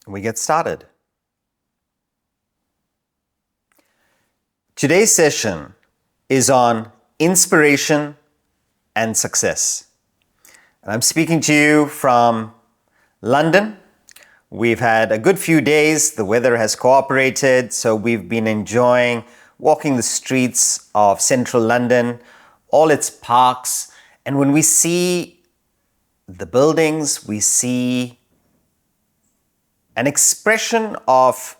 we get started. Today's session is on inspiration and success. And I'm speaking to you from London. We've had a good few days. The weather has cooperated, so we've been enjoying walking the streets of central London, all its parks. And when we see the buildings, we see an expression of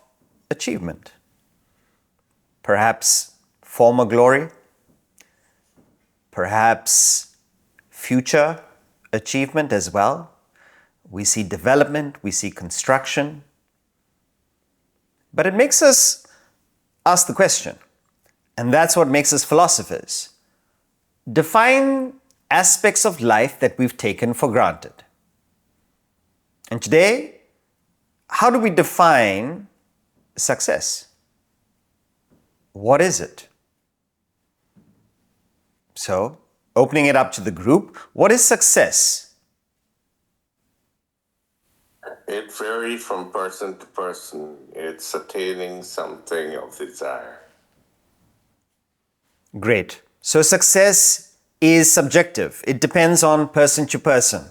achievement. Perhaps former glory, perhaps future achievement as well. We see development, we see construction. But it makes us ask the question, and that's what makes us philosophers. Define aspects of life that we've taken for granted. And today, how do we define success? What is it? So, opening it up to the group, what is success? It varies from person to person. It's attaining something of desire. Great. So success is subjective. It depends on person to person.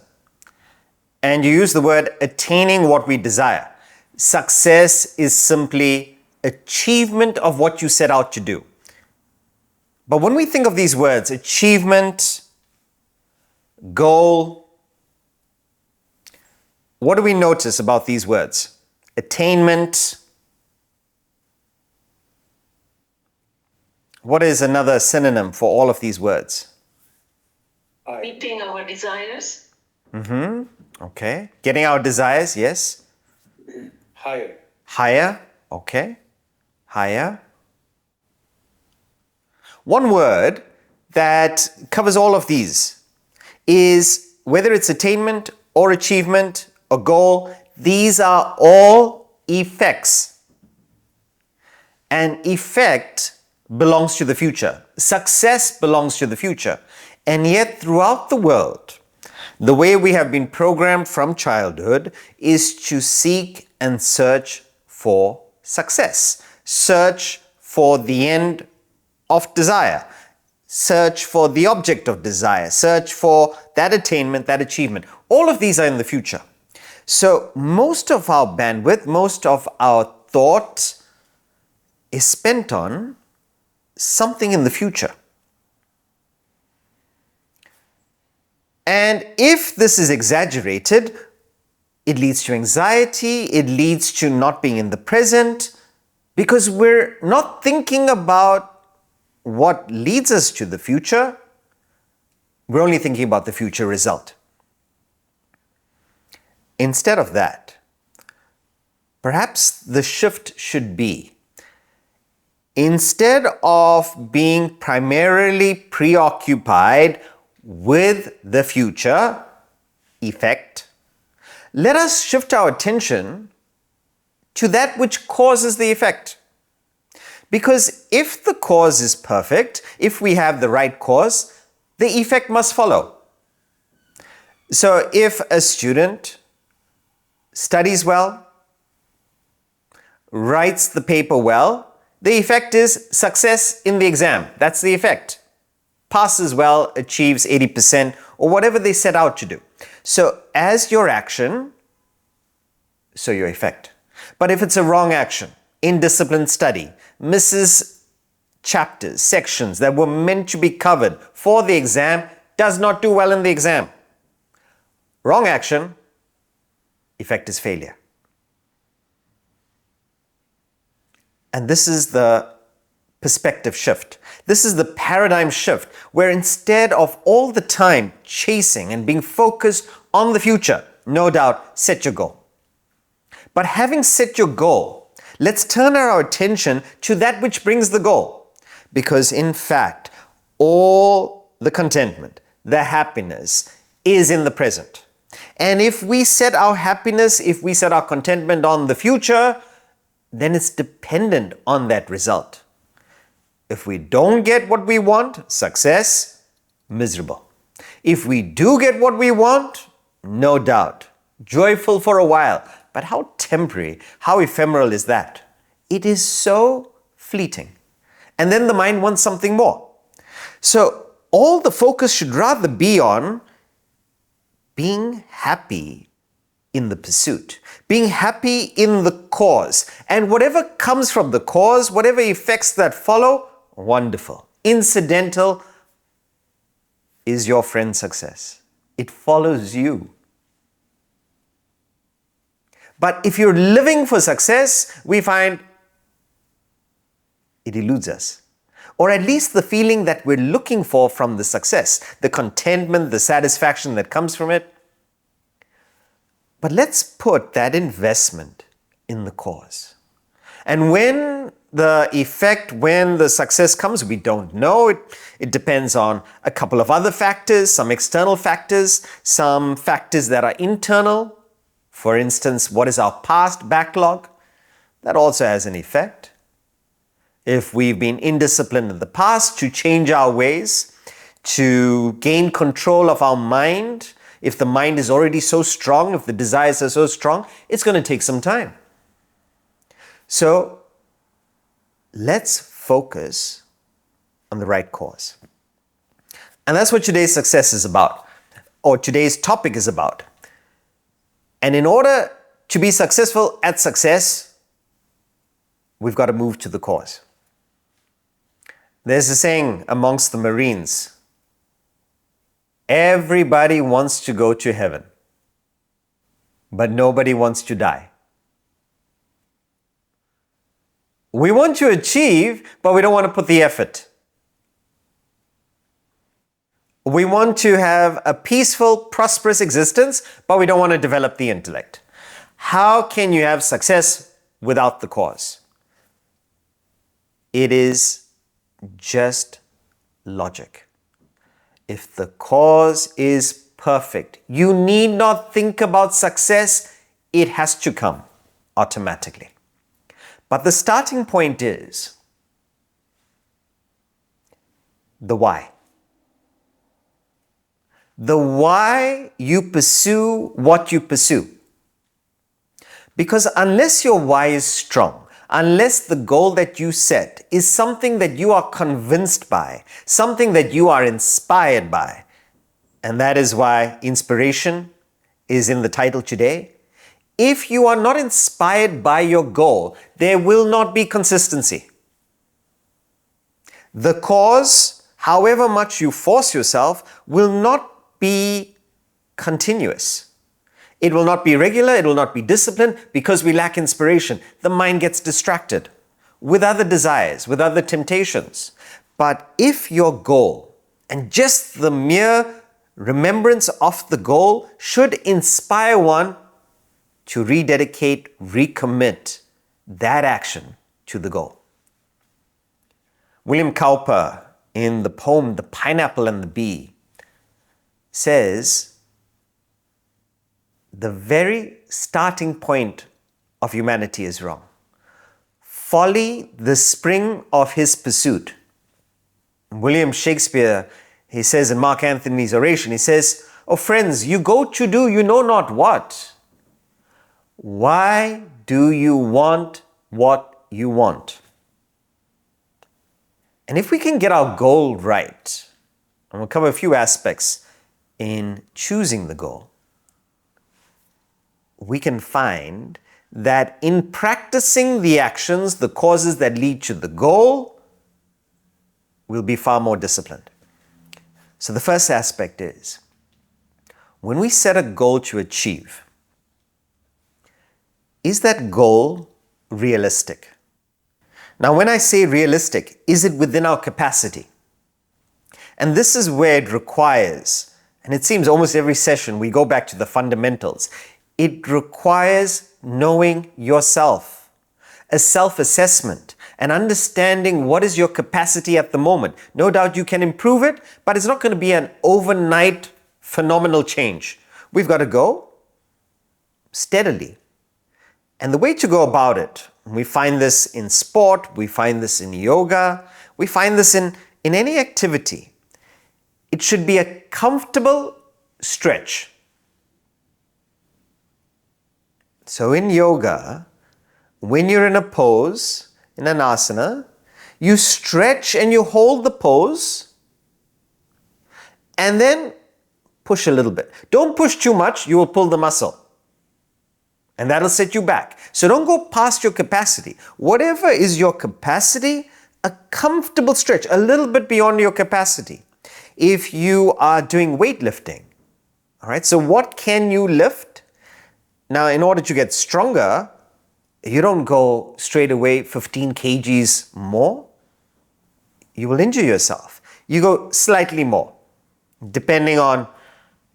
And you use the word attaining what we desire. Success is simply achievement of what you set out to do. But when we think of these words, achievement, goal, what do we notice about these words? Attainment. What is another synonym for all of these words? Meeting our desires. Okay. Getting our desires, yes. Higher. Higher, okay. Higher. One word that covers all of these is, whether it's attainment or achievement or goal, these are all effects. And effect belongs to the future. Success belongs to the future. And yet throughout the world, the way we have been programmed from childhood is to seek and search for success. Search for the end of desire. Search for the object of desire. Search for that attainment, that achievement. All of these are in the future. So most of our bandwidth, most of our thought is spent on something in the future. And if this is exaggerated, it leads to anxiety, it leads to not being in the present, because we're not thinking about what leads us to the future. We're only thinking about the future result. Instead of that, perhaps the shift should be, instead of being primarily preoccupied with the future effect, let us shift our attention to that which causes the effect. Because if the cause is perfect, if we have the right cause, the effect must follow. So if a student studies well, writes the paper well, the effect is success in the exam. That's the effect. Passes well, achieves 80% or whatever they set out to do. So as your action, so your effect. But if it's a wrong action, indisciplined study, misses chapters, sections that were meant to be covered for the exam, does not do well in the exam. Wrong action, effect is failure. And this is the perspective shift. This is the paradigm shift, where instead of all the time chasing and being focused on the future, no doubt, set your goal. But having set your goal, let's turn our attention to that which brings the goal. Because in fact, all the contentment, the happiness is in the present. And if we set our happiness, if we set our contentment on the future, then it's dependent on that result. If we don't get what we want, success, miserable. If we do get what we want, no doubt, joyful for a while, but how temporary, how ephemeral is that? It is so fleeting. And then the mind wants something more. So all the focus should rather be on being happy in the pursuit, being happy in the cause. And whatever comes from the cause, whatever effects that follow, wonderful. Incidental is your friend's success. It follows you. But if you're living for success, we find it eludes us. Or at least the feeling that we're looking for from the success, the contentment, the satisfaction that comes from it. But let's put that investment in the cause. And when the effect, when the success comes, we don't know. It depends on a couple of other factors, some external factors, some factors that are internal. For instance, what is our past backlog? That also has an effect. If we've been indisciplined in the past, to change our ways, to gain control of our mind, if the mind is already so strong, if the desires are so strong, it's going to take some time. So let's focus on the right cause. And that's what today's success is about, or today's topic is about. And in order to be successful at success, we've got to move to the cause. There's a saying amongst the Marines, everybody wants to go to heaven, but nobody wants to die. We want to achieve, but we don't want to put the effort. We want to have a peaceful, prosperous existence, but we don't want to develop the intellect. How can you have success without the cause? It is just logic. If the cause is perfect, you need not think about success. It has to come automatically. But the starting point is the why. The why you pursue what you pursue. Because unless your why is strong, unless the goal that you set is something that you are convinced by, something that you are inspired by, and that is why inspiration is in the title today. If you are not inspired by your goal, there will not be consistency. The cause, however much you force yourself, will not be continuous. It will not be regular, it will not be disciplined because we lack inspiration. The mind gets distracted with other desires, with other temptations. But if your goal, and just the mere remembrance of the goal, should inspire one to rededicate, recommit that action to the goal. William Cowper, in the poem The Pineapple and the Bee, says the very starting point of humanity is wrong. Folly, the spring of his pursuit. William Shakespeare, he says in Mark Antony's oration, he says, "Oh friends, you go to do you know not what. Why do you want what you want?" And if we can get our goal right, and we'll cover a few aspects in choosing the goal, we can find that in practicing the actions, the causes that lead to the goal, we'll be far more disciplined. So the first aspect is, when we set a goal to achieve, is that goal realistic? Now, when I say realistic, is it within our capacity? And this is where it requires, and it seems almost every session we go back to the fundamentals. It requires knowing yourself, a self-assessment, and understanding what is your capacity at the moment. No doubt you can improve it, but it's not going to be an overnight phenomenal change. We've got to go steadily. And the way to go about it, we find this in sport, we find this in yoga, we find this in any activity. It should be a comfortable stretch. So in yoga, when you're in a pose, in an asana, you stretch and you hold the pose and then push a little bit. Don't push too much, you will pull the muscle. And that'll set you back. So don't go past your capacity. Whatever is your capacity, a comfortable stretch, a little bit beyond your capacity. If you are doing weightlifting, all right, so what can you lift? Now, in order to get stronger, you don't go straight away 15 kgs more. You will injure yourself. You go slightly more, depending on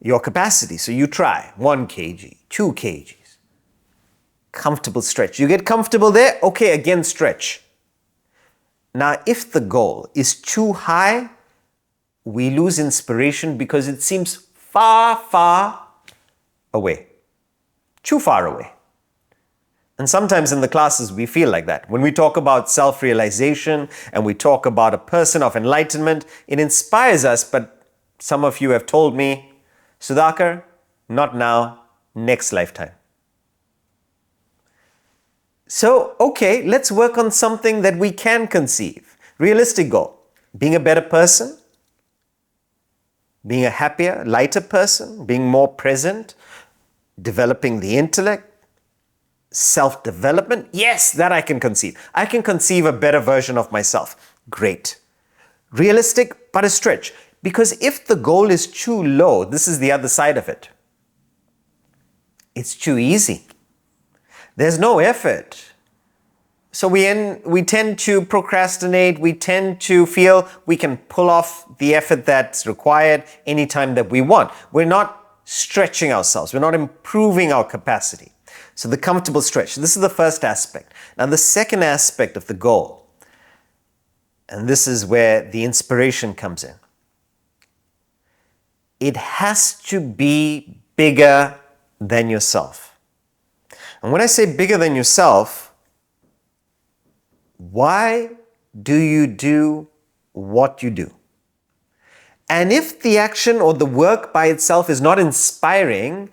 your capacity. So you try 1 kg, 2 kgs. Comfortable stretch. You get comfortable there, okay, again stretch. Now, if the goal is too high, we lose inspiration because it seems far, far away. Too far away. And sometimes in the classes we feel like that. When we talk about self-realization and we talk about a person of enlightenment, it inspires us, but some of you have told me, Sudhakar, not now, next lifetime. So, okay, let's work on something that we can conceive. Realistic goal. Being a better person, being a happier, lighter person, being more present, developing the intellect, self-development. Yes, that I can conceive. I can conceive a better version of myself. Great. Realistic, but a stretch. Because if the goal is too low, this is the other side of it. It's too easy. There's no effort. So we tend to procrastinate. We tend to feel we can pull off the effort that's required anytime that we want. We're not stretching ourselves. We're not improving our capacity. So the comfortable stretch. This is the first aspect. Now the second aspect of the goal, and this is where the inspiration comes in. It has to be bigger than yourself. And when I say bigger than yourself, why do you do what you do? And if the action or the work by itself is not inspiring,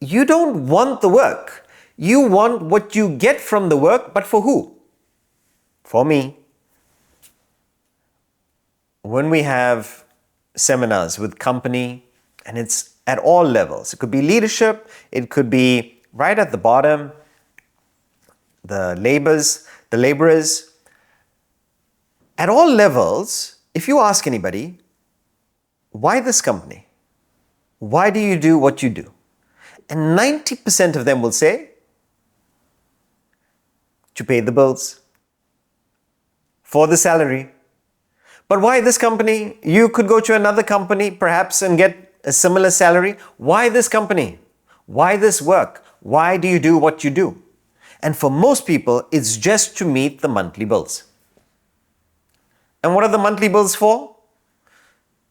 you don't want the work. You want what you get from the work, but for who? For me. When we have seminars with company, and it's at all levels, it could be leadership, it could be right at the bottom, the laborers. At all levels, if you ask anybody, why this company? Why do you do what you do? And 90% of them will say, to pay the bills, for the salary. But why this company? You could go to another company perhaps and get a similar salary. Why this company? Why this work? Why do you do what you do? And for most people, it's just to meet the monthly bills. And what are the monthly bills for?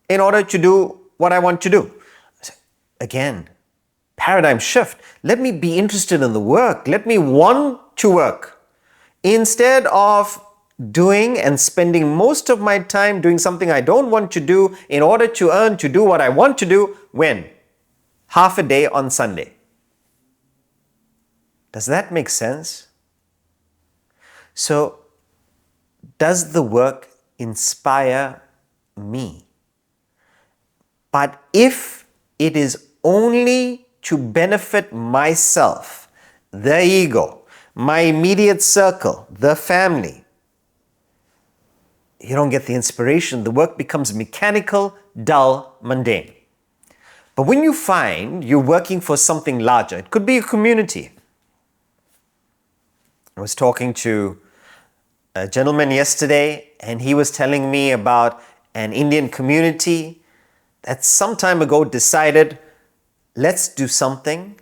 In order to do what I want to do. Again, paradigm shift. Let me be interested in the work. Let me want to work. Instead of doing and spending most of my time doing something I don't want to do in order to earn to do what I want to do, when? Half a day on Sunday. Does that make sense? So, does the work inspire me? But if it is only to benefit myself, the ego, my immediate circle, the family, you don't get the inspiration. The work becomes mechanical, dull, mundane. But when you find you're working for something larger, it could be a community. I was talking to a gentleman yesterday, and he was telling me about an Indian community that some time ago decided, let's do something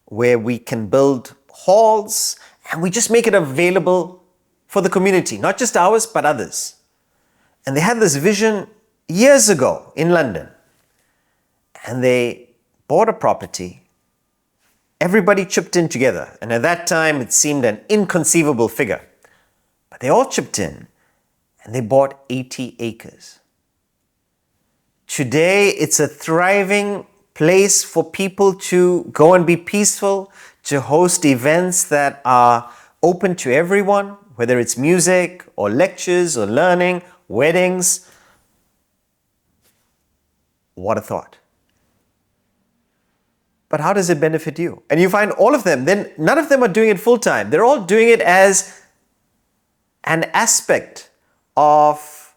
where we can build halls and we just make it available for the community, not just ours, but others. And they had this vision years ago in London. And they bought a property. Everybody chipped in together. And at that time, it seemed an inconceivable figure. But they all chipped in and they bought 80 acres. Today, it's a thriving place for people to go and be peaceful, to host events that are open to everyone, whether it's music or lectures or learning, weddings. What a thought. But how does it benefit you? And you find all of them, then none of them are doing it full time. They're all doing it as an aspect of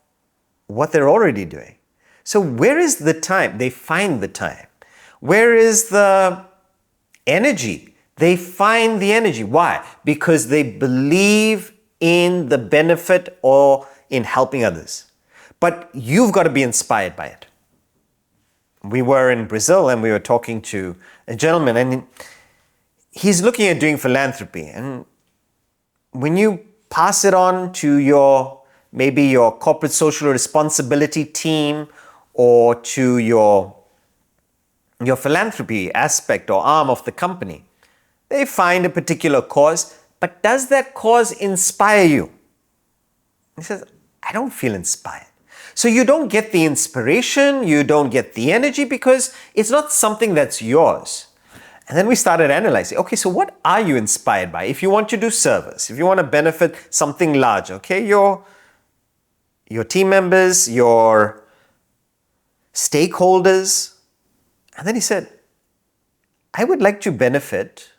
what they're already doing. So where is the time? They find the time. Where is the energy? They find the energy. Why? Because they believe in the benefit or in helping others. But you've got to be inspired by it. We were in Brazil and we were talking to a gentleman, and he's looking at doing philanthropy. And when you pass it on to maybe your corporate social responsibility team or to your philanthropy aspect or arm of the company, they find a particular cause, but does that cause inspire you? He says, I don't feel inspired. So you don't get the inspiration, you don't get the energy because it's not something that's yours. And then we started analyzing, okay, so what are you inspired by? If you want to do service, if you want to benefit something large, okay, your team members, your stakeholders. And then he said, I would like to benefit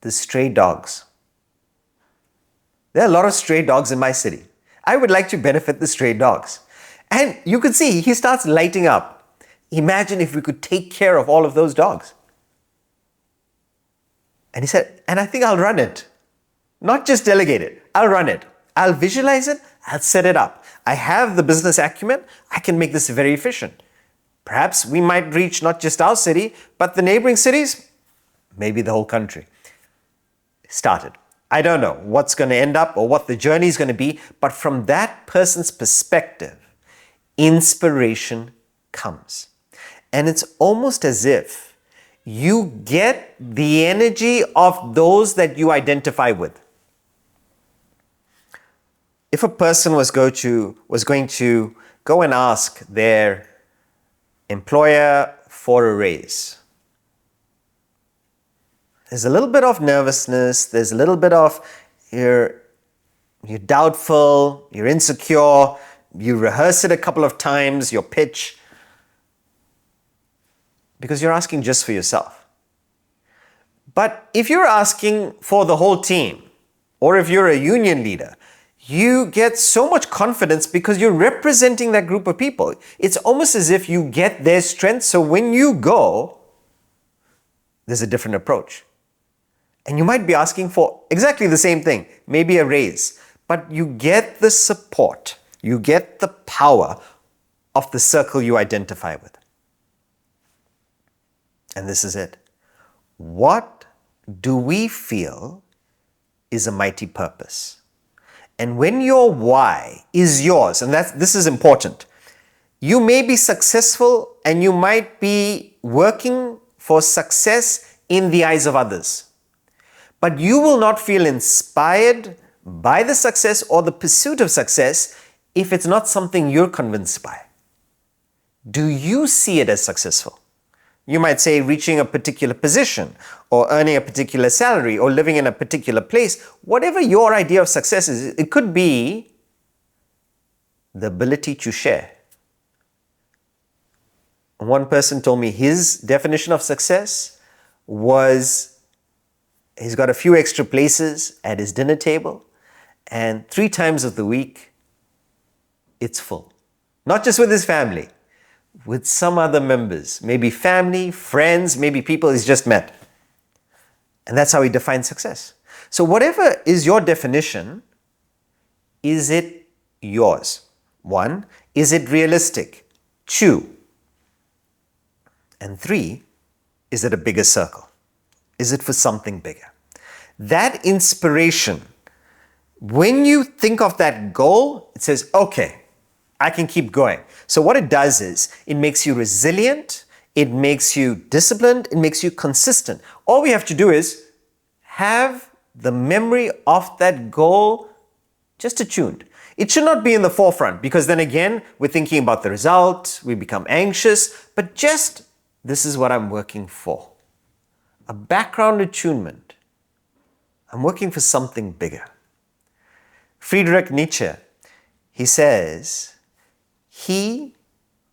the stray dogs. There are a lot of stray dogs in my city. I would like to benefit the stray dogs. And you could see he starts lighting up. Imagine if we could take care of all of those dogs. And he said, and I think I'll run it. Not just delegate it, I'll run it. I'll visualize it, I'll set it up. I have the business acumen, I can make this very efficient. Perhaps we might reach not just our city, but the neighboring cities, maybe the whole country. Started. I don't know what's going to end up or what the journey is going to be, but from that person's perspective, inspiration comes. And it's almost as if you get the energy of those that you identify with. If a person was going to go and ask their employer for a raise, there's a little bit of nervousness, there's a little bit of you're doubtful, you're insecure, you rehearse it a couple of times, your pitch, because you're asking just for yourself. But if you're asking for the whole team, or if you're a union leader, you get so much confidence because you're representing that group of people. It's almost as if you get their strength, so when you go, there's a different approach. And you might be asking for exactly the same thing, maybe a raise, but you get the support, you get the power of the circle you identify with. And this is it. What do we feel is a mighty purpose? And when your why is yours, and this is important, you may be successful and you might be working for success in the eyes of others. But you will not feel inspired by the success or the pursuit of success if it's not something you're convinced by. Do you see it as successful? You might say reaching a particular position or earning a particular salary or living in a particular place. Whatever your idea of success is, it could be the ability to share. One person told me his definition of success was he's got a few extra places at his dinner table, and 3 times of the week, it's full. Not just with his family, with some other members, maybe family, friends, maybe people he's just met. And that's how he defines success. So whatever is your definition, is it yours? 1, is it realistic? 2, and 3, is it a bigger circle? Is it for something bigger? That inspiration, when you think of that goal, it says, okay, I can keep going. So what it does is it makes you resilient, it makes you disciplined, it makes you consistent. All we have to do is have the memory of that goal just attuned. It should not be in the forefront because then again, we're thinking about the result, we become anxious, but just this is what I'm working for. A background attunement. I'm working for something bigger. Friedrich Nietzsche, he says, he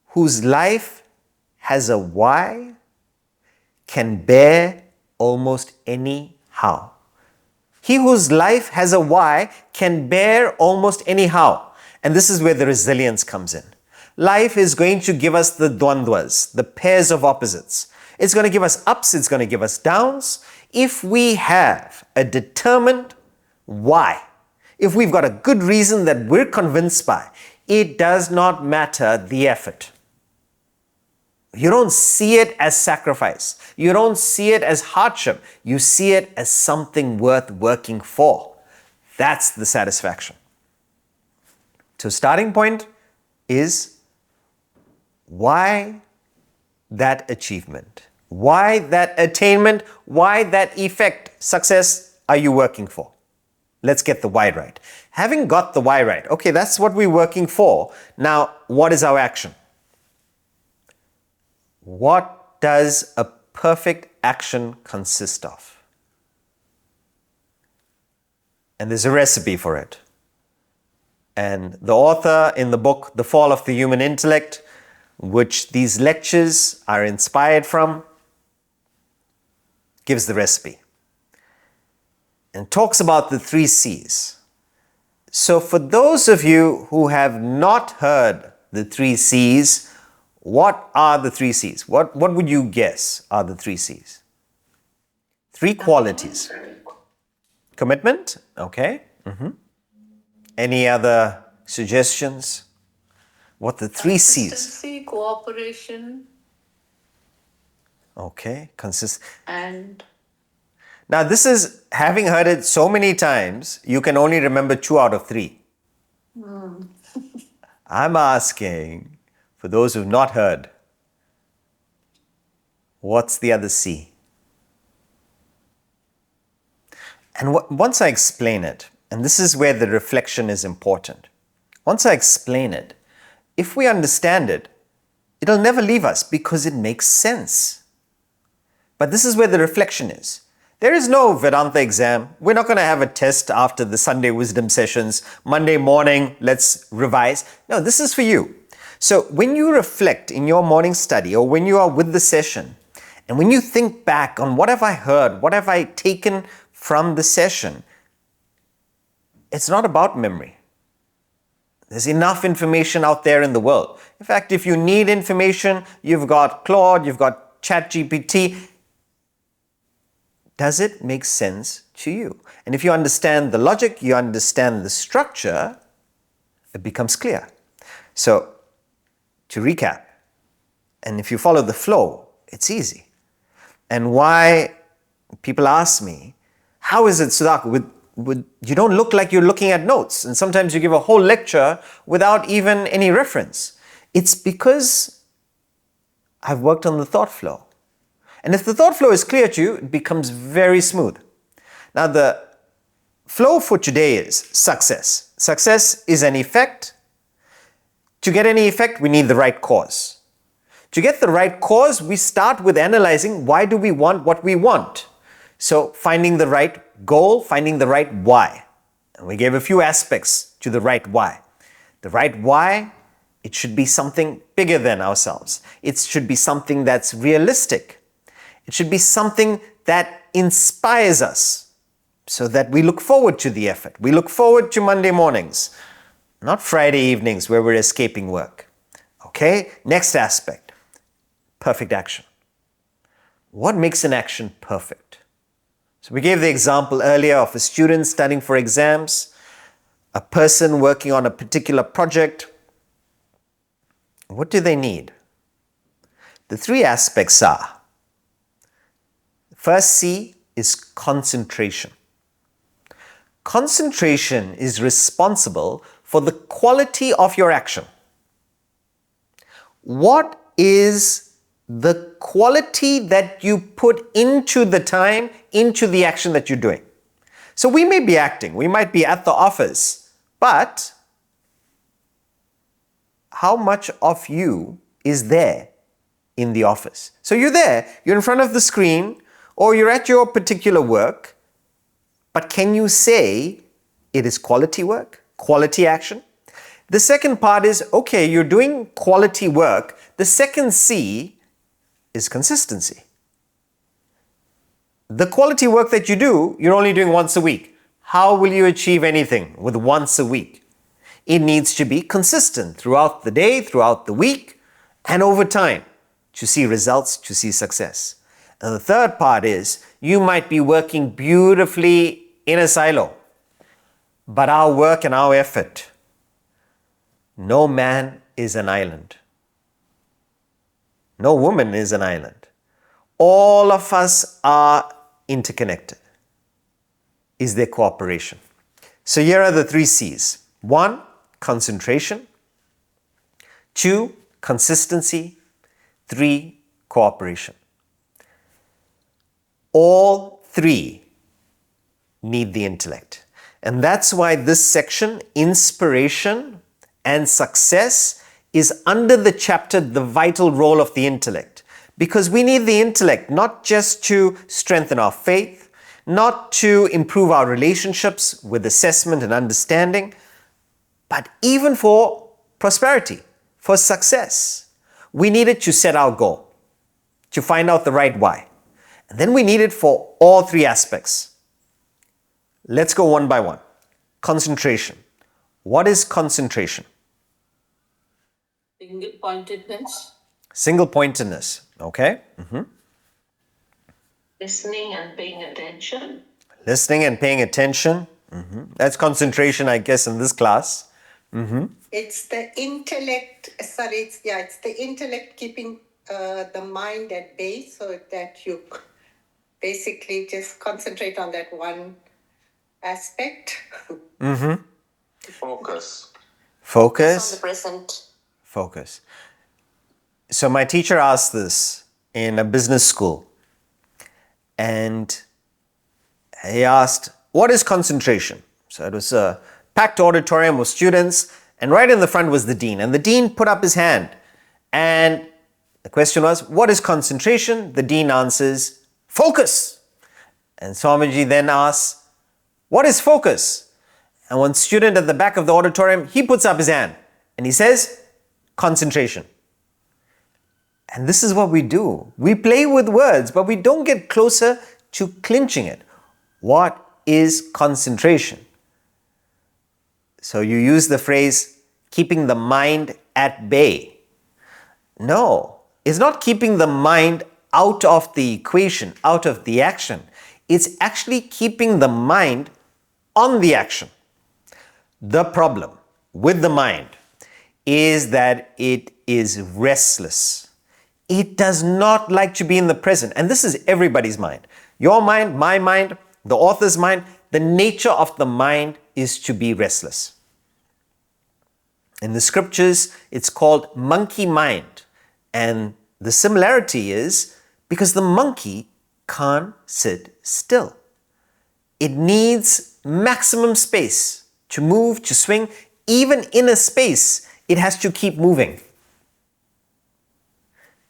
whose life has a why can bear almost any how. He whose life has a why can bear almost any how. And this is where the resilience comes in. Life is going to give us the dvandvas, the pairs of opposites. It's going to give us ups, it's going to give us downs. If we have a determined why, if we've got a good reason that we're convinced by, it does not matter the effort. You don't see it as sacrifice. You don't see it as hardship. You see it as something worth working for. That's the satisfaction. So starting point is why that achievement? Why that attainment? Why that effect, success are you working for? Let's get the why right. Having got the why right, okay, that's what we're working for. Now, what is our action? What does a perfect action consist of? And there's a recipe for it. And the author in the book, The Fall of the Human Intellect, which these lectures are inspired from, gives the recipe and talks about the 3 C's. So for those of you who have not heard the 3 C's, what are the 3 C's? What would you guess are the 3 C's? 3 qualities. Commitment, okay. Any other suggestions? What the 3 C's? Consistency, cooperation, Okay, and Now this is, having heard it so many times, you can only remember 2 out of 3. I'm asking, for those who've not heard, what's the other C? And once I explain it, and this is where the reflection is important. Once I explain it, if we understand it, it'll never leave us because it makes sense. But this is where the reflection is. There is no Vedanta exam. We're not going to have a test after the Sunday wisdom sessions. Monday morning, let's revise. No, this is for you. So when you reflect in your morning study or when you are with the session, and when you think back on what have I heard, what have I taken from the session, it's not about memory. There's enough information out there in the world. In fact, if you need information, you've got Claude, you've got ChatGPT. Does it make sense to you? And if you understand the logic, you understand the structure, it becomes clear. So, to recap, and if you follow the flow, it's easy. And why people ask me, how is it, Sudhakar, you don't look like you're looking at notes, and sometimes you give a whole lecture without even any reference. It's because I've worked on the thought flow. And if the thought flow is clear to you, it becomes very smooth. Now, the flow for today is success. Success is an effect. To get any effect, we need the right cause. To get the right cause, we start with analyzing why do we want what we want. So, finding the right goal, finding the right why. And we gave a few aspects to the right why. The right why, it should be something bigger than ourselves. It should be something that's realistic. It should be something that inspires us so that we look forward to the effort. We look forward to Monday mornings, not Friday evenings where we're escaping work. Okay, next aspect, perfect action. What makes an action perfect? So we gave the example earlier of a student studying for exams, a person working on a particular project. What do they need? The 3 aspects are, first C is concentration. Concentration is responsible for the quality of your action. What is the quality that you put into the time, into the action that you're doing? So we may be acting, we might be at the office, but how much of you is there in the office. So you're there, you're in front of the screen, or you're at your particular work, but can you say it is quality work, quality action? The second part is, okay, you're doing quality work. The second C is consistency. The quality work that you do, you're only doing once a week. How will you achieve anything with once a week? It needs to be consistent throughout the day, throughout the week, and over time to see results, to see success. And the third part is, you might be working beautifully in a silo, but our work and our effort, no man is an island. No woman is an island. All of us are interconnected. Is there cooperation? So here are the 3 C's. 1, concentration. 2, consistency. 3, cooperation. All 3 need the intellect. And that's why this section, inspiration and success, is under the chapter, the vital role of the intellect. Because we need the intellect not just to strengthen our faith, not to improve our relationships with assessment and understanding, but even for prosperity, for success. We need it to set our goal, to find out the right why. And then we need it for all 3 aspects. Let's go one by one. Concentration. What is concentration? single pointedness, Single pointedness. Okay. Listening and paying attention. Listening and paying attention. That's concentration, I guess, in this class. It's the intellect, it's the intellect keeping the mind at bay so that you basically just concentrate on that one aspect. Focus. Focus. On the present. Focus. So my teacher asked this in a business school. And he asked, what is concentration? So it was a packed auditorium of students, and right in the front was the dean. And the dean put up his hand. And the question was, what is concentration? The dean answers, focus. And Swamiji then asks, what is focus? And one student at the back of the auditorium, he puts up his hand and he says, concentration. And this is what we do. We play with words, but we don't get closer to clinching it. What is concentration? So you use the phrase, keeping the mind at bay. No, it's not keeping the mind out of the equation, out of the action. It's actually keeping the mind on the action. The problem with the mind is that it is restless. It does not like to be in the present. And this is everybody's mind. Your mind, my mind, the author's mind. The nature of the mind is to be restless. In the scriptures, it's called monkey mind. And the similarity is because the monkey can't sit still. It needs maximum space to move, to swing. Even in a space, it has to keep moving.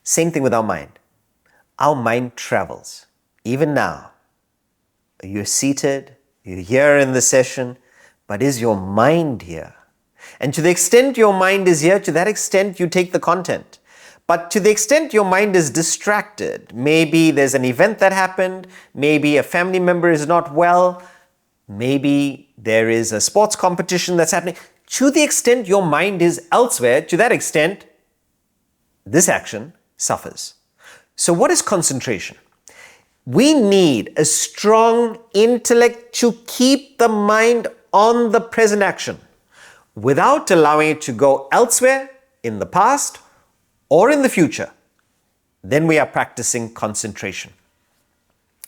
Same thing with our mind. Our mind travels. Even now, you're seated, you're here in the session, but is your mind here? And to the extent your mind is here, to that extent you take the content. But to the extent your mind is distracted, maybe there's an event that happened, maybe a family member is not well, maybe there is a sports competition that's happening. To the extent your mind is elsewhere, to that extent, this action suffers. So what is concentration? We need a strong intellect to keep the mind on the present action without allowing it to go elsewhere in the past or in the future. Then we are practicing concentration.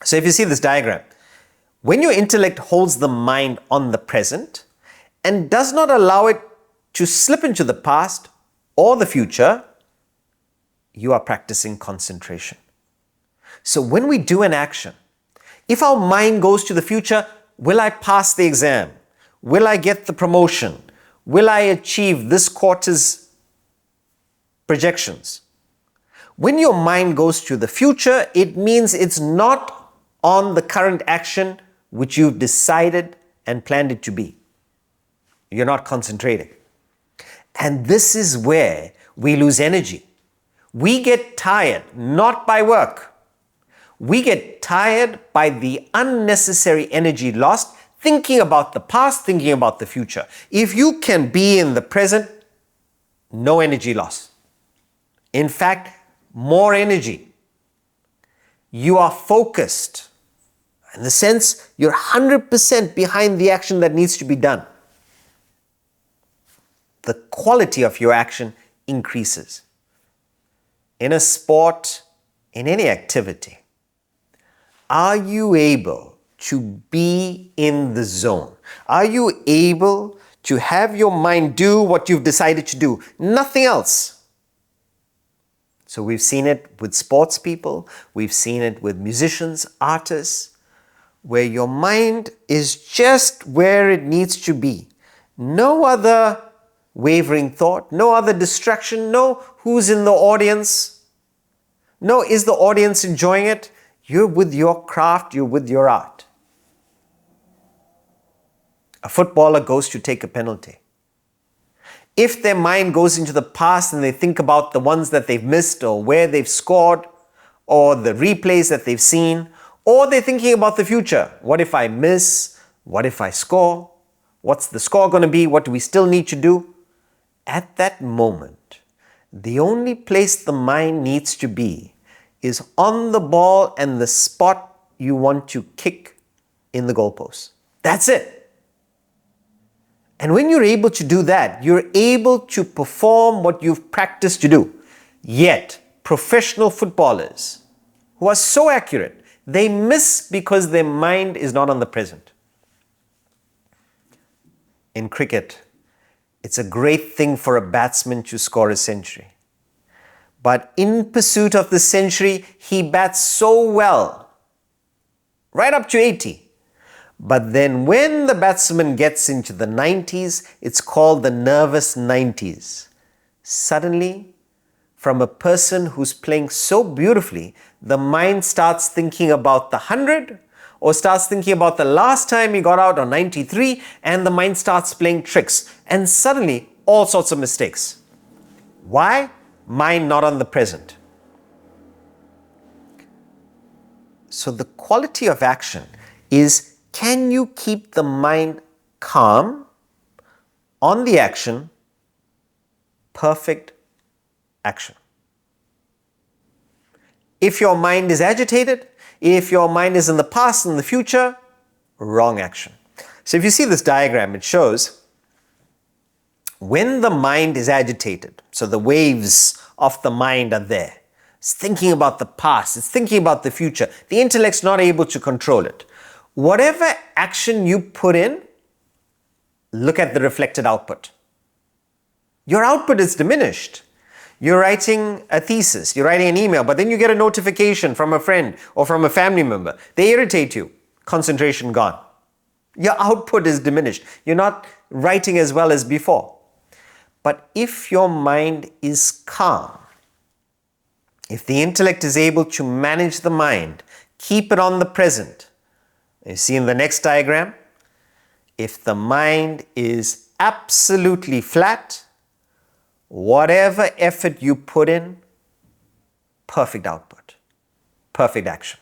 So if you see this diagram, when your intellect holds the mind on the present and does not allow it to slip into the past or the future, you are practicing concentration. So when we do an action, if our mind goes to the future, will I pass the exam? Will I get the promotion? Will I achieve this quarter's projections? When your mind goes to the future, it means it's not on the current action which you've decided and planned it to be. You're not concentrating. And this is where we lose energy. We get tired not by work. We get tired by the unnecessary energy lost thinking about the past, thinking about the future. If you can be in the present, no energy loss. In fact, more energy. You are focused. In the sense, you're 100% behind the action that needs to be done. The quality of your action increases. In a sport, in any activity, are you able to be in the zone? Are you able to have your mind do what you've decided to do? Nothing else. So we've seen it with sports people, we've seen it with musicians, artists, where your mind is just where it needs to be. No other wavering thought, no other distraction, no who's in the audience, no is the audience enjoying it. You're with your craft, you're with your art. A footballer goes to take a penalty. If their mind goes into the past and they think about the ones that they've missed or where they've scored or the replays that they've seen, or they're thinking about the future. What if I miss? What if I score? What's the score going to be? What do we still need to do? At that moment, the only place the mind needs to be is on the ball and the spot you want to kick in the goalpost. That's it. And when you're able to do that, you're able to perform what you've practiced to do. Yet, professional footballers who are so accurate, they miss because their mind is not on the present. In cricket, it's a great thing for a batsman to score a century. But in pursuit of the century, he bats so well, right up to 80. But then when the batsman gets into the 90s, it's called the nervous 90s. Suddenly, from a person who's playing so beautifully, the mind starts thinking about the 100 or starts thinking about the last time he got out on 93, and the mind starts playing tricks. And suddenly, all sorts of mistakes. Why? Mind not on the present. So the quality of action is, can you keep the mind calm on the action? Perfect action. If your mind is agitated, if your mind is in the past and the future, wrong action. So if you see this diagram, it shows when the mind is agitated, so the waves of the mind are there. It's thinking about the past, it's thinking about the future. The intellect's not able to control it. Whatever action you put in, look at the reflected output. Your output is diminished. You're writing a thesis, you're writing an email, but then you get a notification from a friend or from a family member. They irritate you. Concentration gone. Your output is diminished. You're not writing as well as before. But if your mind is calm, if the intellect is able to manage the mind, keep it on the present. You see in the next diagram, if the mind is absolutely flat, whatever effort you put in, perfect output, perfect action.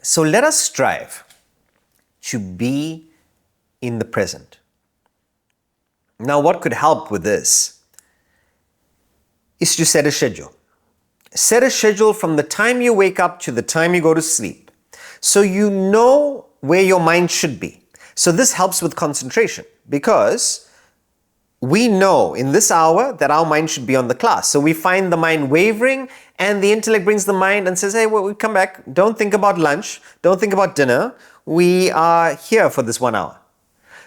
So let us strive to be in the present. Now, what could help with this is to set a schedule. Set a schedule from the time you wake up to the time you go to sleep, so you know where your mind should be. So this helps with concentration, because we know in this hour that our mind should be on the class. So we find the mind wavering, and the intellect brings the mind and says, hey, well, we come back. Don't think about lunch. Don't think about dinner. We are here for this 1 hour.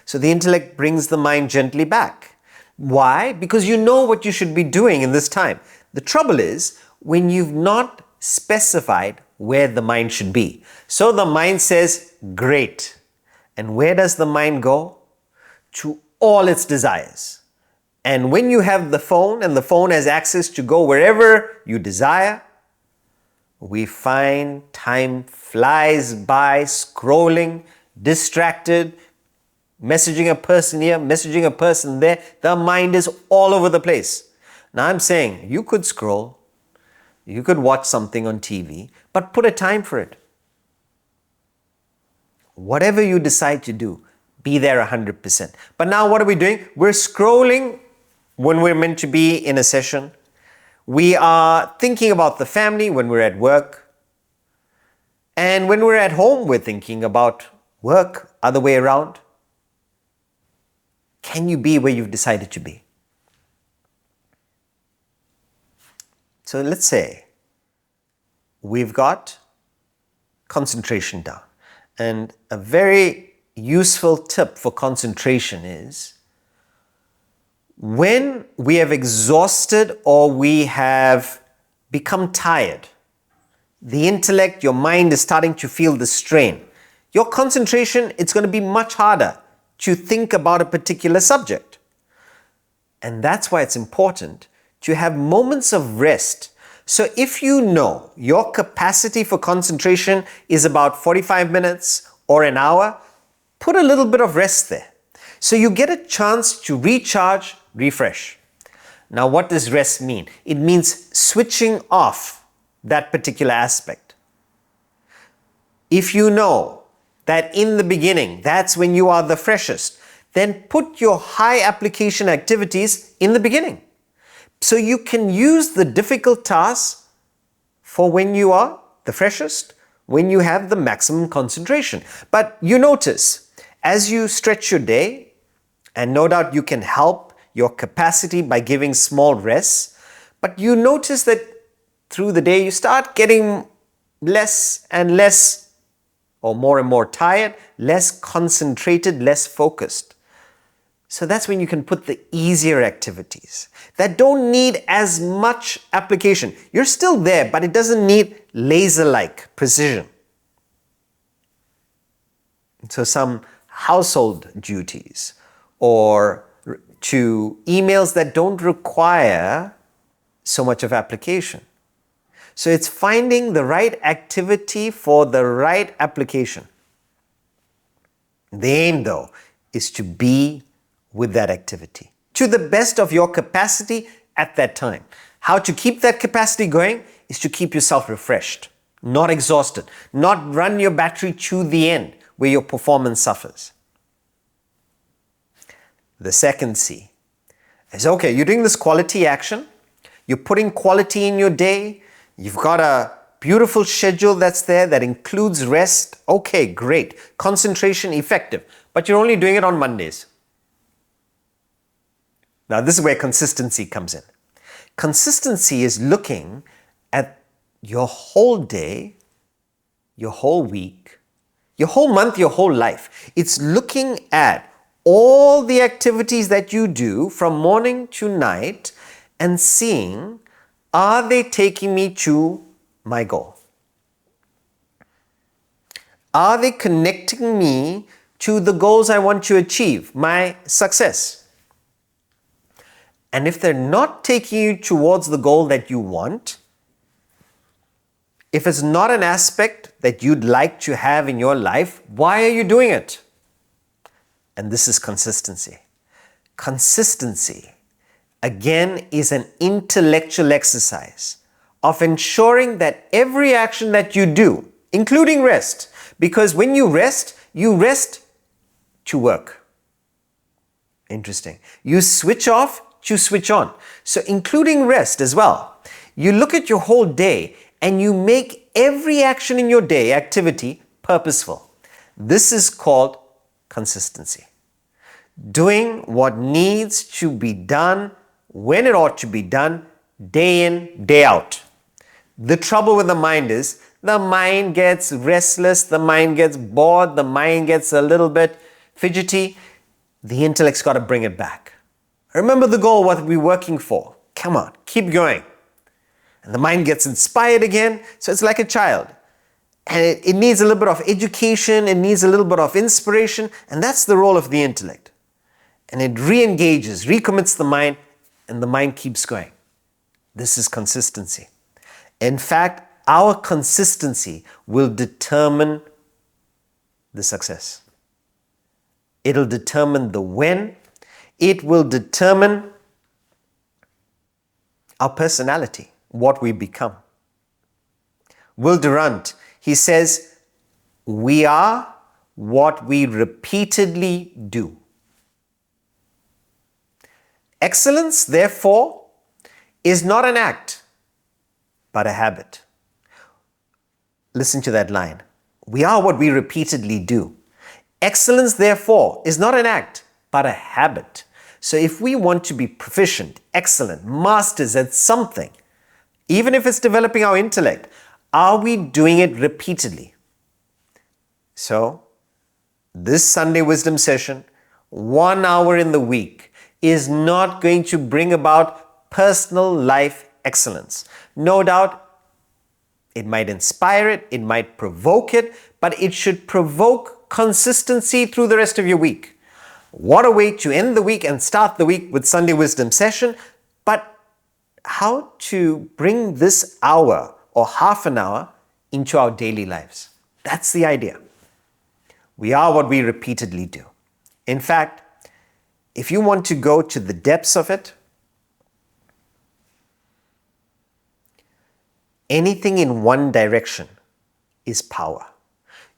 So the intellect brings the mind gently back. Why? Because you know what you should be doing in this time. The trouble is when you've not specified where the mind should be. So the mind says, great. And where does the mind go? To all its desires. And when you have the phone and the phone has access to go wherever you desire, we find time flies by scrolling, distracted, messaging a person here, messaging a person there. The mind is all over the place. Now I'm saying you could scroll, you could watch something on TV, but put a time for it. Whatever you decide to do, be there 100%. But now what are we doing? We're scrolling when we're meant to be in a session. We are thinking about the family when we're at work. And when we're at home, we're thinking about work, other way around. Can you be where you've decided to be? So let's say we've got concentration down. And a very useful tip for concentration is when we have exhausted or we have become tired, the intellect, your mind is starting to feel the strain. Your concentration, it's going to be much harder to think about a particular subject. And that's why it's important to have moments of rest. So if you know your capacity for concentration is about 45 minutes or an hour, put a little bit of rest there. So you get a chance to recharge, refresh. Now, what does rest mean? It means switching off that particular aspect. If you know that in the beginning, that's when you are the freshest, then put your high application activities in the beginning. So you can use the difficult tasks for when you are the freshest, when you have the maximum concentration. But you notice, as you stretch your day, and no doubt you can help your capacity by giving small rests, but you notice that through the day you start getting less and less, or more and more tired, less concentrated, less focused. So that's when you can put the easier activities that don't need as much application. You're still there, but it doesn't need laser-like precision. So some household duties or to emails that don't require so much of application. So it's finding the right activity for the right application. The aim, though, is to be with that activity to the best of your capacity at that time. How to keep that capacity going is to keep yourself refreshed, not exhausted, not run your battery to the end where your performance suffers. The second C is, okay, you're doing this quality action, you're putting quality in your day, you've got a beautiful schedule that's there that includes rest. Okay, great. Concentration, effective. But you're only doing it on Mondays. Now, this is where consistency comes in. Consistency is looking at your whole day, your whole week, your whole month, your whole life. It's looking at all the activities that you do from morning to night and seeing, are they taking me to my goal? Are they connecting me to the goals I want to achieve, my success? And if they're not taking you towards the goal that you want, if it's not an aspect that you'd like to have in your life, why are you doing it? And this is consistency. Consistency, again, is an intellectual exercise of ensuring that every action that you do, including rest, because when you rest to work. Interesting. You switch off to switch on. So including rest as well. You look at your whole day and you make every action in your day, activity, purposeful. This is called consistency. Doing what needs to be done when it ought to be done, day in, day out. The trouble with the mind is the mind gets restless, the mind gets bored, the mind gets a little bit fidgety. The intellect's got to bring it back. Remember the goal, what we're working for. Come on, keep going. And the mind gets inspired again. So it's like a child. And it needs a little bit of education, it needs a little bit of inspiration, and that's the role of the intellect. and it re-engages, recommits the mind, and the mind keeps going. This is consistency. In fact, our consistency will determine the success. It'll determine the when. It will determine our personality, what we become. Will Durant, he says, we are what we repeatedly do. Excellence, therefore, is not an act, but a habit. Listen to that line. We are what we repeatedly do. Excellence, therefore, is not an act, but a habit. So if we want to be proficient, excellent, masters at something, even if it's developing our intellect, are we doing it repeatedly? So, this Sunday Wisdom session, 1 hour in the week, is not going to bring about personal life excellence. No doubt, it might inspire it, it might provoke it, but it should provoke consistency through the rest of your week. What a way to end the week and start the week with Sunday Wisdom session, but how to bring this hour or half an hour into our daily lives. That's the idea. We are what we repeatedly do. In fact, if you want to go to the depths of it, anything in one direction is power.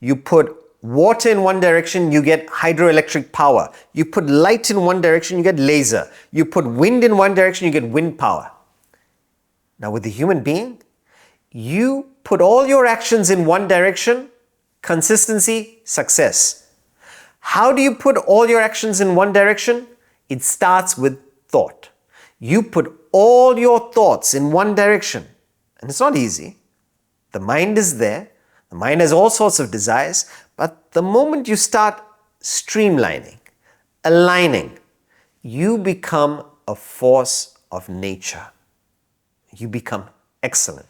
You put water in one direction, you get hydroelectric power. You put light in one direction, you get laser. You put wind in one direction, you get wind power. Now with the human being, you put all your actions in one direction, consistency, success. How do you put all your actions in one direction? It starts with thought. You put all your thoughts in one direction. And it's not easy. The mind is there. The mind has all sorts of desires. But the moment you start streamlining, aligning, you become a force of nature. You become excellent.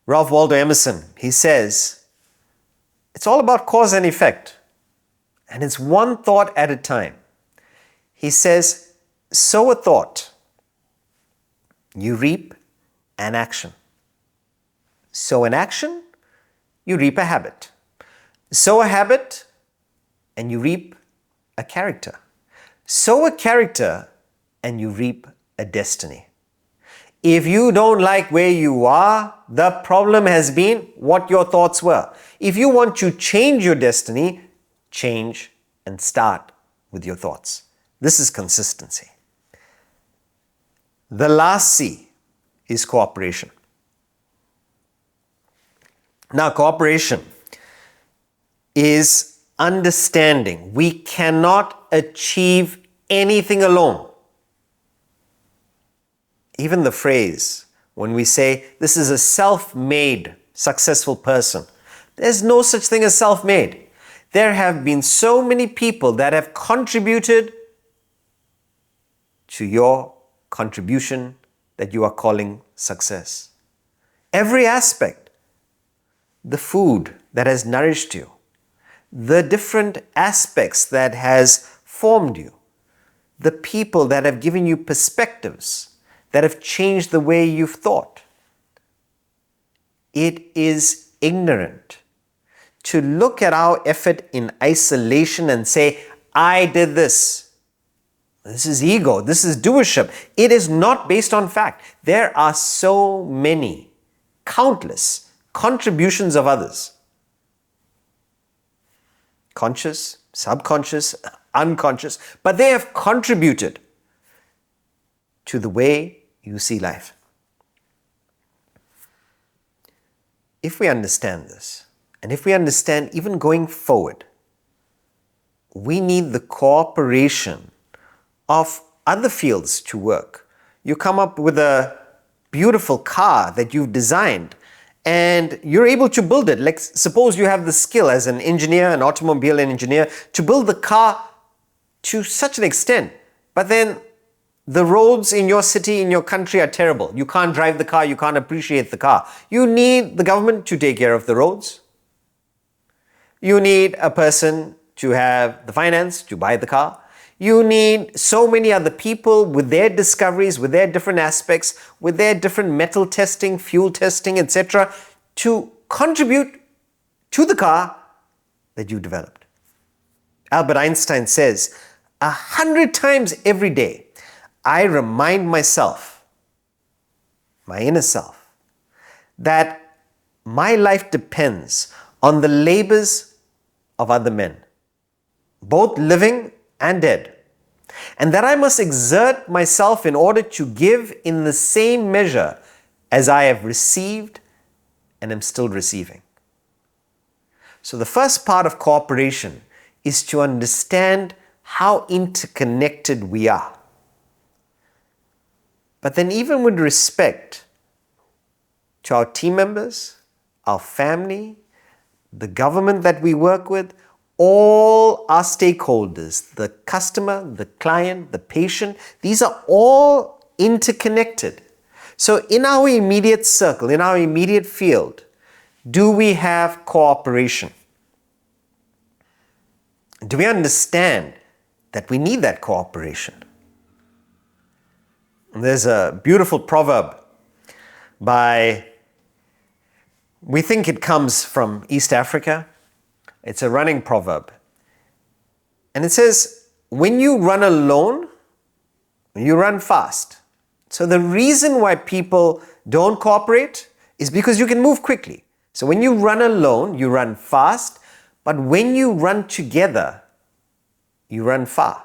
Ralph Waldo Emerson, he says, it's all about cause and effect. And it's one thought at a time. He says, sow a thought, you reap an action. Sow an action, you reap a habit. Sow a habit, and you reap a character. Sow a character, and you reap a destiny. If you don't like where you are, the problem has been what your thoughts were. If you want to change your destiny, change and start with your thoughts. This is consistency. The last C is cooperation. Now, cooperation is understanding we cannot achieve anything alone. Even the phrase, when we say this is a self-made successful person, there's no such thing as self-made. There have been so many people that have contributed to your contribution that you are calling success. Every aspect, the food that has nourished you, the different aspects that has formed you, the people that have given you perspectives, that have changed the way you've thought. It is ignorant to look at our effort in isolation and say, I did this. This is ego. This is doership. It is not based on fact. There are so many, countless contributions of others. Conscious, subconscious, unconscious, but they have contributed to the way you see life. If we understand this, and if we understand even going forward, we need the cooperation of other fields to work. You come up with a beautiful car that you've designed and you're able to build it. Like suppose you have the skill as an engineer, an automobile engineer, to build the car to such an extent, but then the roads in your city, in your country are terrible. You can't drive the car, you can't appreciate the car. You need the government to take care of the roads. You need a person to have the finance to buy the car. You need so many other people with their discoveries, with their different aspects, with their different metal testing, fuel testing, etc., to contribute to the car that you developed. Albert Einstein says, 100 times every day, I remind myself, my inner self, that my life depends on the labors of other men, both living and dead, and that I must exert myself in order to give in the same measure as I have received and am still receiving. So the first part of cooperation is to understand how interconnected we are. But then even with respect to our team members, our family, the government that we work with, all our stakeholders, the customer, the client, the patient, these are all interconnected. So in our immediate circle, in our immediate field, do we have cooperation? Do we understand that we need that cooperation? And there's a beautiful proverb we think it comes from East Africa. It's a running proverb. And it says, when you run alone, you run fast. So the reason why people don't cooperate is because you can move quickly. So when you run alone, you run fast. But when you run together, you run far.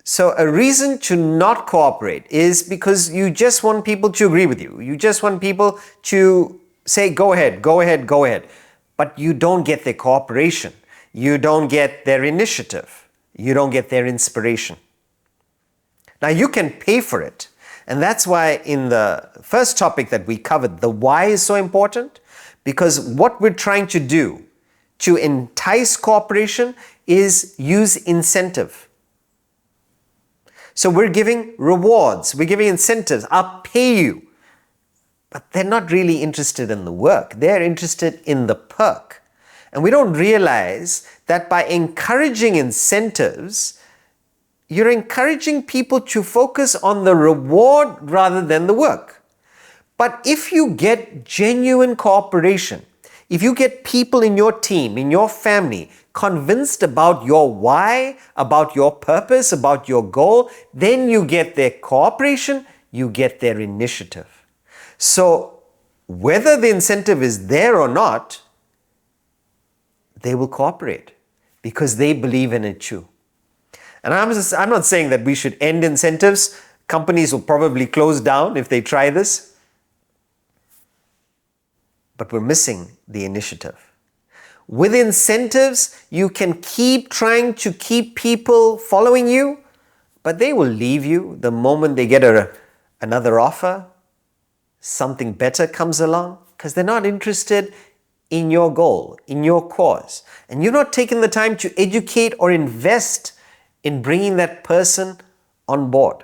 So a reason to not cooperate is because you just want people to agree with you. You just want people to say, go ahead, go ahead, go ahead. But you don't get their cooperation. You don't get their initiative. You don't get their inspiration. Now you can pay for it. And that's why in the first topic that we covered, the why is so important, because what we're trying to do to entice cooperation is use incentive. So we're giving rewards, we're giving incentives, I'll pay you. But they're not really interested in the work, they're interested in the perk. And we don't realize that by encouraging incentives, you're encouraging people to focus on the reward rather than the work. But if you get genuine cooperation, if you get people in your team, in your family, convinced about your why, about your purpose, about your goal, then you get their cooperation, you get their initiative. So whether the incentive is there or not, they will cooperate because they believe in it too. And I'm not saying that we should end incentives. Companies will probably close down if they try this. But we're missing the initiative. With incentives, you can keep trying to keep people following you, but they will leave you the moment they get another offer, something better comes along, because they're not interested in your goal, in your cause. And you're not taking the time to educate or invest in bringing that person on board.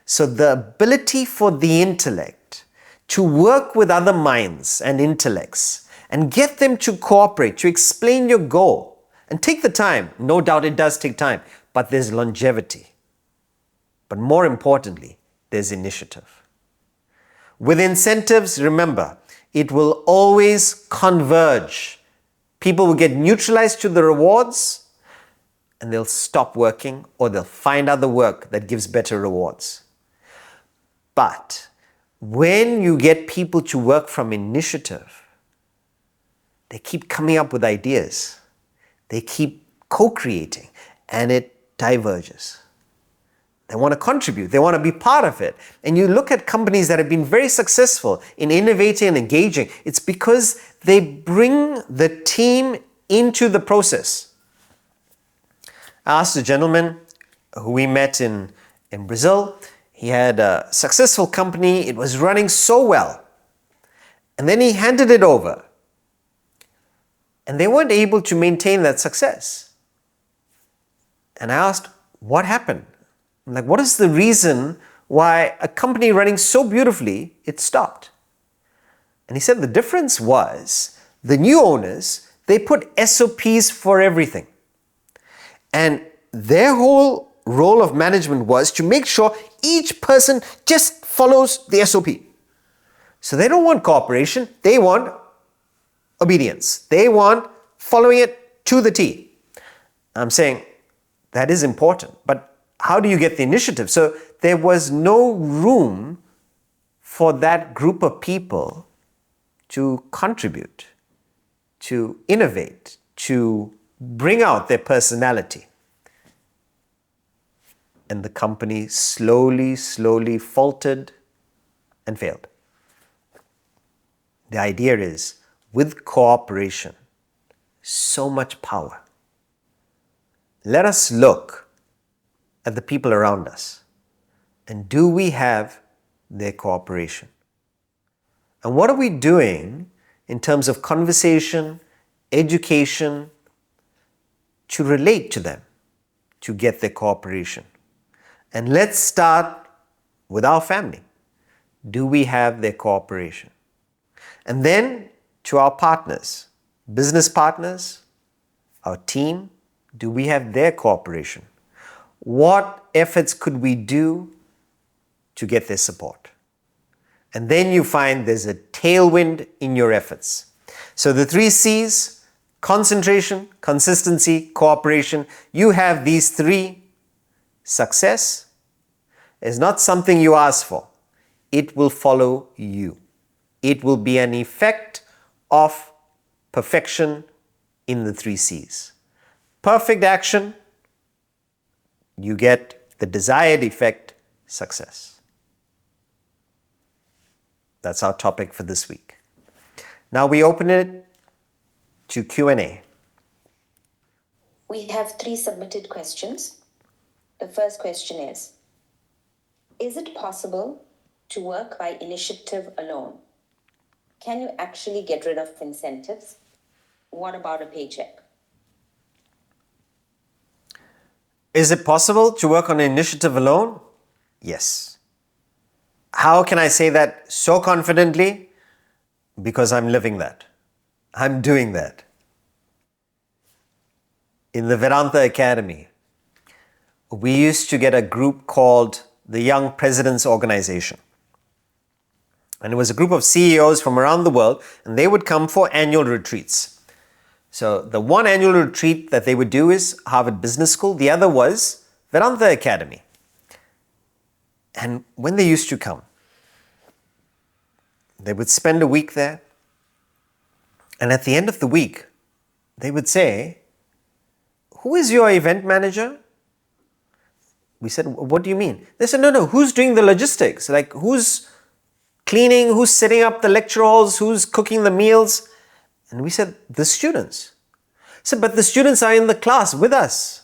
So the ability for the intellect to work with other minds and intellects and get them to cooperate, to explain your goal and take the time. No doubt it does take time, but there's longevity. But more importantly, there's initiative. With incentives, remember, it will always converge. People will get neutralized to the rewards and they'll stop working or they'll find other work that gives better rewards. But when you get people to work from initiative, they keep coming up with ideas. They keep co-creating and it diverges. They want to contribute. They want to be part of it. And you look at companies that have been very successful in innovating and engaging. It's because they bring the team into the process. I asked a gentleman who we met in Brazil. He had a successful company. It was running so well. And then he handed it over. And they weren't able to maintain that success. And I asked, what happened? I'm like, what is the reason why a company running so beautifully, it stopped? And he said the difference was the new owners They put SOPs for everything. And their whole role of management was to make sure each person just follows the SOP. So they don't want cooperation, they want obedience. They want following it to the T. I'm saying that is important, but how do you get the initiative? So there was no room for that group of people to contribute, to innovate, to bring out their personality. And the company slowly faltered and failed. The idea is, with cooperation, so much power. Let us look at the people around us. And do we have their cooperation? And what are we doing in terms of conversation, education, to relate to them, to get their cooperation? And let's start with our family. Do we have their cooperation? And then to our partners, business partners, our team, do we have their cooperation? What efforts could we do to get their support? And then you find there's a tailwind in your efforts. So the 3 C's, concentration, consistency, cooperation, you have these 3. Success is not something you ask for. It will follow you. It will be an effect of perfection in the 3 C's. Perfect action, you get the desired effect, success. That's our topic for this week. Now we open it to Q&A. We have 3 submitted questions. The first question is it possible to work by initiative alone? Can you actually get rid of incentives? What about a paycheck? Is it possible to work on initiative alone? Yes. How can I say that so confidently? Because I'm living that. I'm doing that. In the Vedanta Academy, we used to get a group called the Young Presidents Organization. And it was a group of CEOs from around the world, and they would come for annual retreats. So the one annual retreat that they would do is Harvard Business School. The other was Vedanta Academy. And when they used to come, they would spend a week there. And at the end of the week, they would say, "Who is your event manager?" We said, "What do you mean?" They said, no, who's doing the logistics? Like, who's cleaning, who's setting up the lecture halls, who's cooking the meals? And we said, the students. I said, but the students are in the class with us.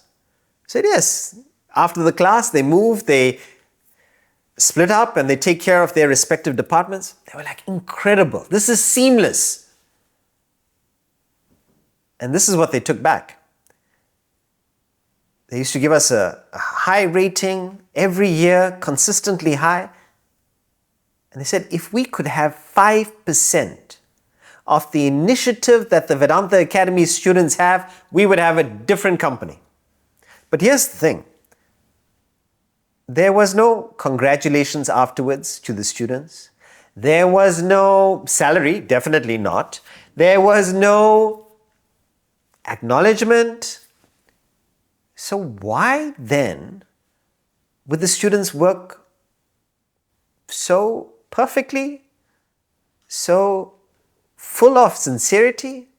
I said, yes. After the class, they move, they split up, and they take care of their respective departments. They were like, incredible. This is seamless. And this is what they took back. They used to give us a high rating every year, consistently high. And they said, if we could have 5% of the initiative that the Vedanta Academy students have, we would have a different company. But here's the thing. There was no congratulations afterwards to the students. There was no salary, definitely not. There was no acknowledgement. So why then would the students work so perfectly, so full of sincerity?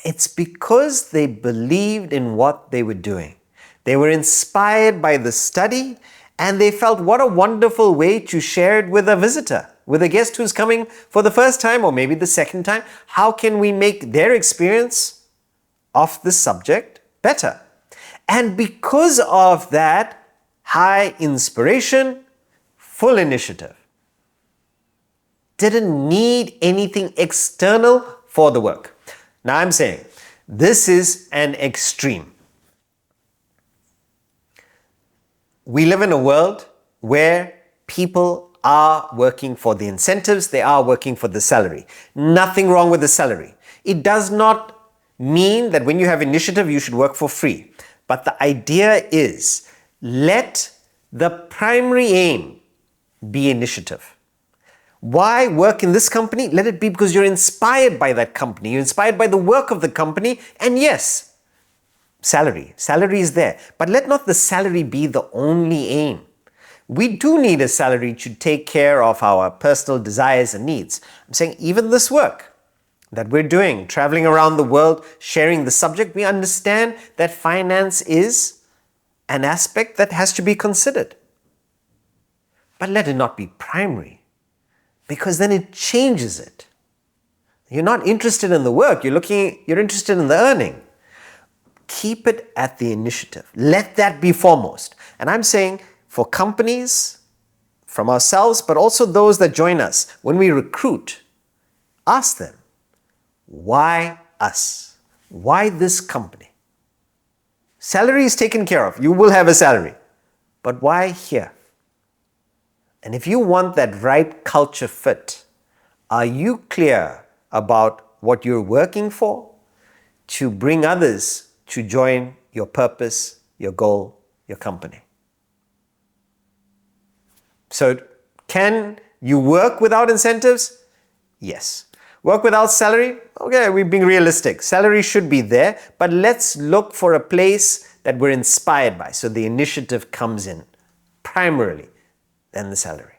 It's because they believed in what they were doing. They were inspired by the study, and they felt what a wonderful way to share it with a visitor, with a guest who's coming for the first time or maybe the second time. How can we make their experience of this subject better? And because of that high inspiration, full initiative, didn't need anything external for the work. Now I'm saying this is an extreme. We live in a world where people are working for the incentives, they are working for the salary. Nothing wrong with the salary. It does not mean that when you have initiative, you should work for free. But the idea is, let the primary aim be initiative. Why work in this company? Let it be because you're inspired by that company. You're inspired by the work of the company. And yes, salary. Salary is there. But let not the salary be the only aim. We do need a salary to take care of our personal desires and needs. I'm saying even this work that we're doing, traveling around the world, sharing the subject, we understand that finance is an aspect that has to be considered. But let it not be primary, because then it changes it. You're not interested in the work, you're interested in the earning. Keep it at the initiative. Let that be foremost. And I'm saying for companies, from ourselves, but also those that join us, when we recruit, ask them, why us? Why this company? Salary is taken care of. You will have a salary. But why here? And if you want that right culture fit, are you clear about what you're working for to bring others to join your purpose, your goal, your company? So, can you work without incentives? Yes. Work without salary? Okay, we're being realistic. Salary should be there, but let's look for a place that we're inspired by. So the initiative comes in primarily, then the salary.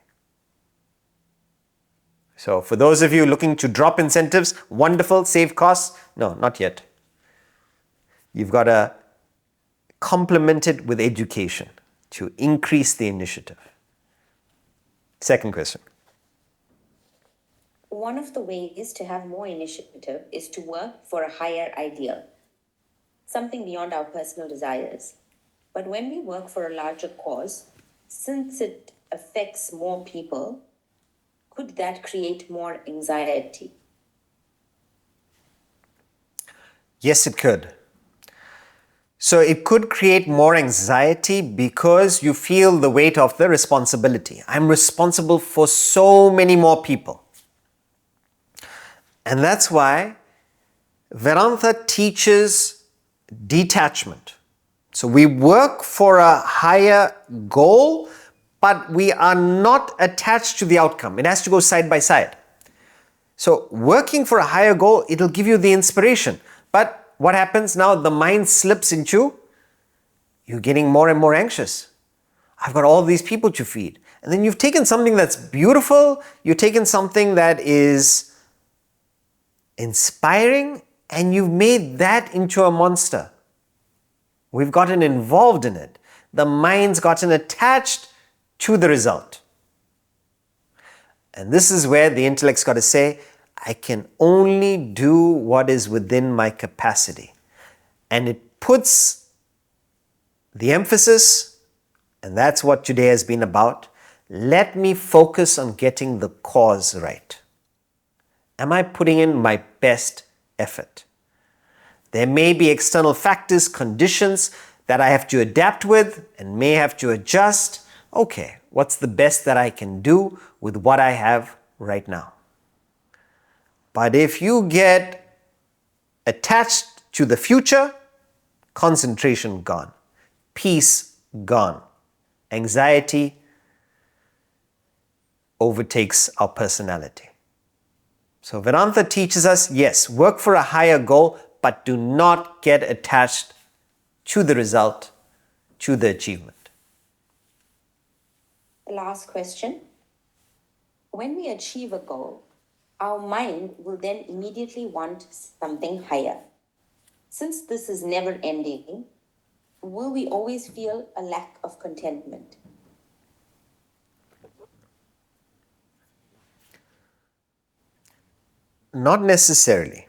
So for those of you looking to drop incentives, wonderful, save costs. No, not yet. You've got to complement it with education to increase the initiative. Second question. One of the ways to have more initiative is to work for a higher ideal, something beyond our personal desires. But when we work for a larger cause, since it affects more people, could that create more anxiety? Yes, it could. So it could create more anxiety because you feel the weight of the responsibility. I'm responsible for so many more people. And that's why Vedanta teaches detachment. So we work for a higher goal, but we are not attached to the outcome. It has to go side by side. So working for a higher goal, it'll give you the inspiration. But what happens now? The mind slips into, you're getting more and more anxious. I've got all these people to feed. And then you've taken something that's beautiful, you've taken something that is inspiring, and you've made that into a monster. We've gotten involved in it. The mind's gotten attached to the result. And this is where the intellect's got to say, I can only do what is within my capacity. And it puts the emphasis, and that's what today has been about. Let me focus on getting the cause right. Am I putting in my best effort? There may be external factors, conditions that I have to adapt with and may have to adjust. Okay, what's the best that I can do with what I have right now? But if you get attached to the future, concentration gone, peace gone, anxiety overtakes our personality. So Vedanta teaches us, yes, work for a higher goal, but do not get attached to the result, to the achievement. Last question. When we achieve a goal, our mind will then immediately want something higher. Since this is never ending, will we always feel a lack of contentment? Not necessarily.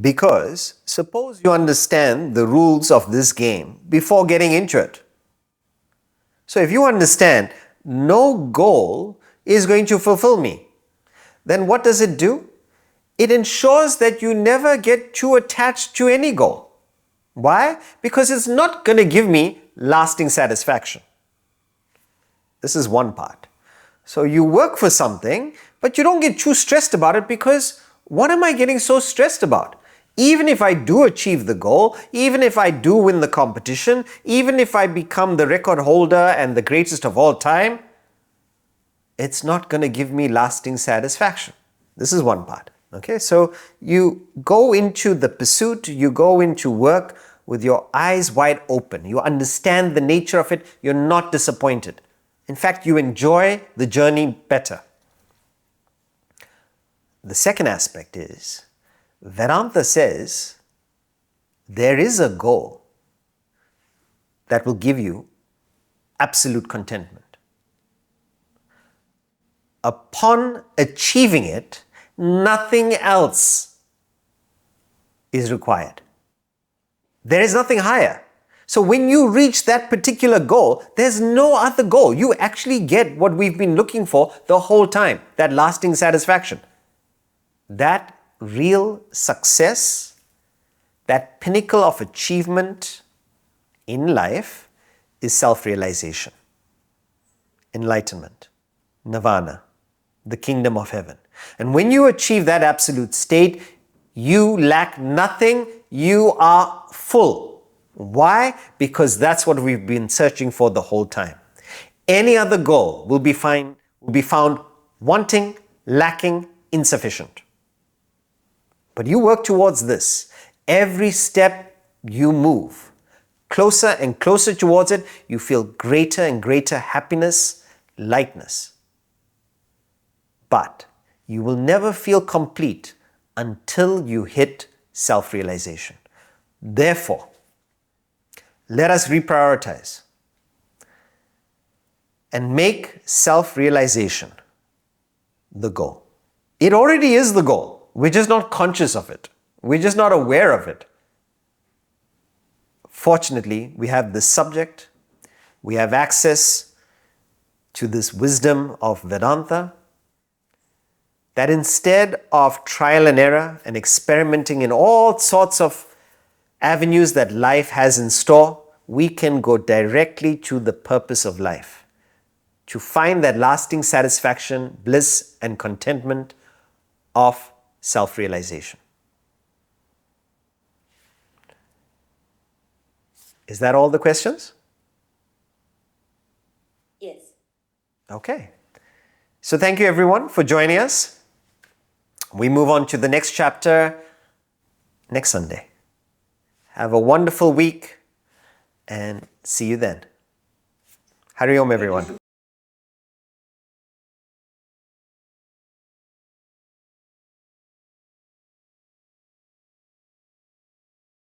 Because suppose you understand the rules of this game before getting into it. So if you understand no goal is going to fulfill me, then what does it do? It ensures that you never get too attached to any goal. Why? Because it's not going to give me lasting satisfaction. This is one part. So you work for something, but you don't get too stressed about it because what am I getting so stressed about? Even if I do achieve the goal, even if I do win the competition, even if I become the record holder and the greatest of all time, it's not going to give me lasting satisfaction. This is one part. Okay, so you go into the pursuit, you go into work with your eyes wide open. You understand the nature of it. You're not disappointed. In fact, you enjoy the journey better. The second aspect is, Vedanta says there is a goal that will give you absolute contentment. Upon achieving it, nothing else is required. There is nothing higher. So when you reach that particular goal, there's no other goal. You actually get what we've been looking for the whole time, that lasting satisfaction. That real success, that pinnacle of achievement in life is self-realization, enlightenment, nirvana, the kingdom of heaven. And when you achieve that absolute state, you lack nothing, you are full. Why? Because that's what we've been searching for the whole time. Any other goal will be found wanting, lacking, insufficient. But you work towards this. Every step you move closer and closer towards it, you feel greater and greater happiness, lightness. But you will never feel complete until you hit self-realization. Therefore, let us reprioritize and make self-realization the goal. It already is the goal. We're just not conscious of it. We're just not aware of it. Fortunately, we have this subject. We have access to this wisdom of Vedanta, that instead of trial and error and experimenting in all sorts of avenues that life has in store, we can go directly to the purpose of life, to find that lasting satisfaction, bliss, and contentment of self-realization. Is that all the questions? Yes. Okay. So thank you everyone for joining us. We move on to the next chapter next Sunday. Have a wonderful week and see you then. Hari Om everyone.